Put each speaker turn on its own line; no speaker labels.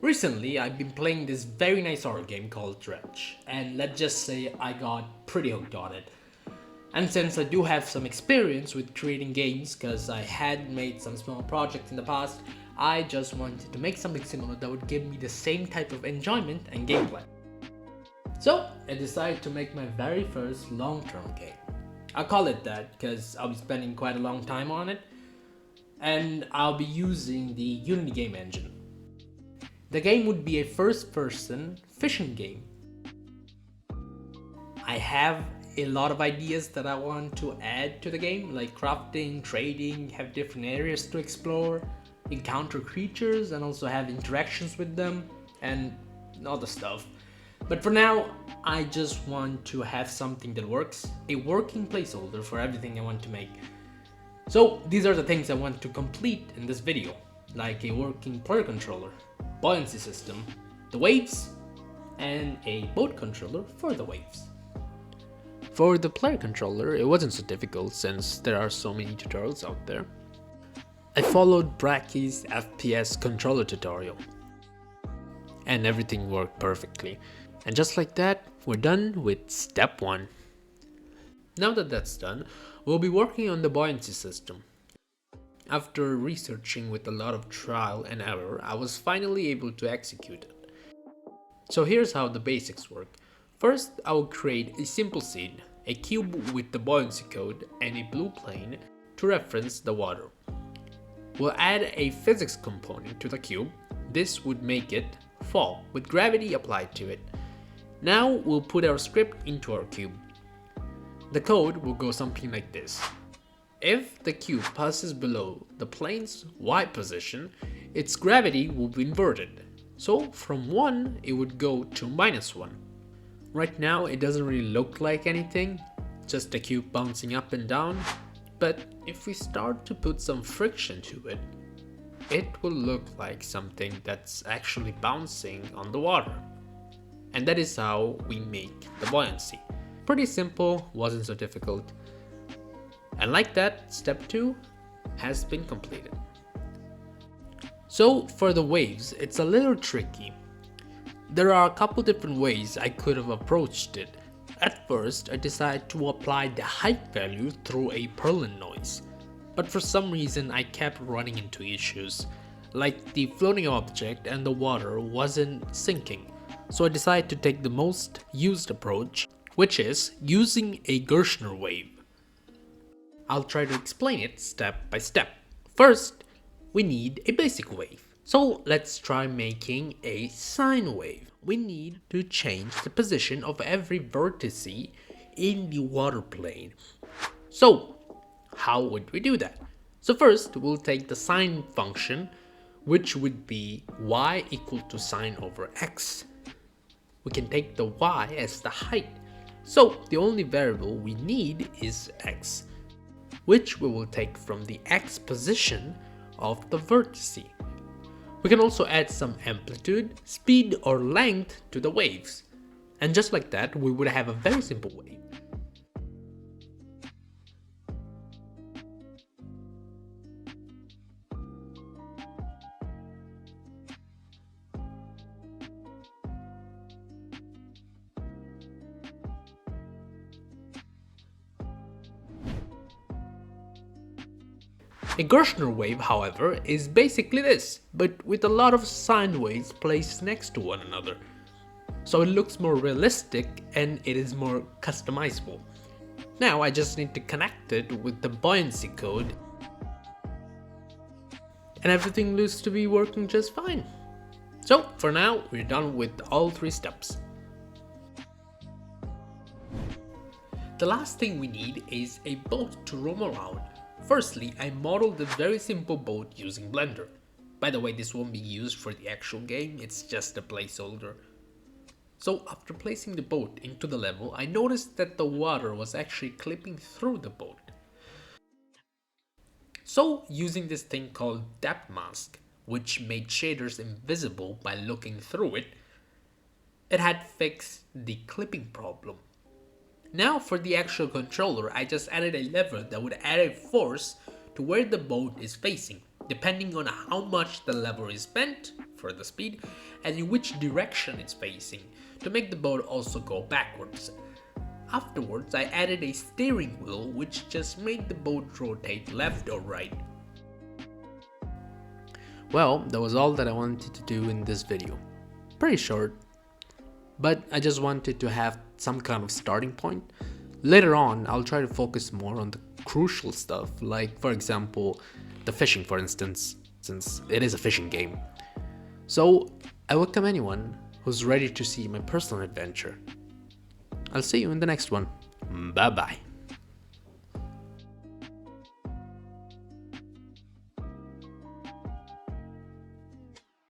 Recently, I've been playing this very nice horror game called Dredge, and let's just say I got pretty hooked on it. And since I do have some experience with creating games, because I had made some small projects in the past, I just wanted to make something similar that would give me the same type of enjoyment and gameplay. So, I decided to make my very first long-term game. I'll call it that because I'll be spending quite a long time on it, and I'll be using the Unity game engine. The game would be a first-person fishing game. I have a lot of ideas that I want to add to the game, like crafting, trading, have different areas to explore, encounter creatures, and also have interactions with them, and other stuff. But for now, I just want to have something that works, a working placeholder for everything I want to make. So these are the things I want to complete in this video, like a working player controller, buoyancy system, the waves, and a boat controller for the waves. For the player controller, it wasn't so difficult since there are so many tutorials out there. I followed Bracky's FPS controller tutorial, and everything worked perfectly. And just like that, we're done with step 1. Now that that's done, we'll be working on the buoyancy system. After researching with a lot of trial and error, I was finally able to execute it. So here's how the basics work. First, I will create a simple scene, a cube with the buoyancy code and a blue plane to reference the water. We'll add a physics component to the cube. This would make it fall with gravity applied to it. Now we'll put our script into our cube. The code will go something like this. If the cube passes below the plane's Y position, its gravity will be inverted. So from 1, it would go to -1. Right now it doesn't really look like anything, just a cube bouncing up and down, but if we start to put some friction to it, it will look like something that's actually bouncing on the water. And that is how we make the buoyancy. Pretty simple, wasn't so difficult. And like that, step 2 has been completed. So for the waves, it's a little tricky. There are a couple different ways I could have approached it. At first, I decided to apply the height value through a purlin noise. But for some reason, I kept running into issues. Like the floating object and the water wasn't syncing. So I decided to take the most used approach, which is using a Gershner wave. I'll try to explain it step by step. First, we need a basic wave. So let's try making a sine wave. We need to change the position of every vertex in the water plane. So how would we do that? So first, we'll take the sine function, which would be y equal to sine over x. We can take the y as the height. So the only variable we need is x, which we will take from the x position of the vertex. We can also add some amplitude, speed or length to the waves. And just like that, we would have a very simple wave. A Gershner wave, however, is basically this, but with a lot of sine waves placed next to one another. So it looks more realistic and it is more customizable. Now I just need to connect it with the buoyancy code and everything looks to be working just fine. So for now, we're done with all 3 steps. The last thing we need is a boat to roam around. Firstly, I modeled a very simple boat using Blender. By the way, this won't be used for the actual game, it's just a placeholder. So after placing the boat into the level, I noticed that the water was actually clipping through the boat. So using this thing called depth mask, which made shaders invisible by looking through it, it had fixed the clipping problem. Now for the actual controller, I just added a lever that would add a force to where the boat is facing, depending on how much the lever is bent for the speed, and in which direction it's facing to make the boat also go backwards. Afterwards, I added a steering wheel which just made the boat rotate left or right. Well, that was all that I wanted to do in this video. Pretty short, but I just wanted to have some kind of starting point. Later on, I'll try to focus more on the crucial stuff, like for example, the fishing for instance, since it is a fishing game. So I welcome anyone who's ready to see my personal adventure. I'll see you in the next one. Bye bye.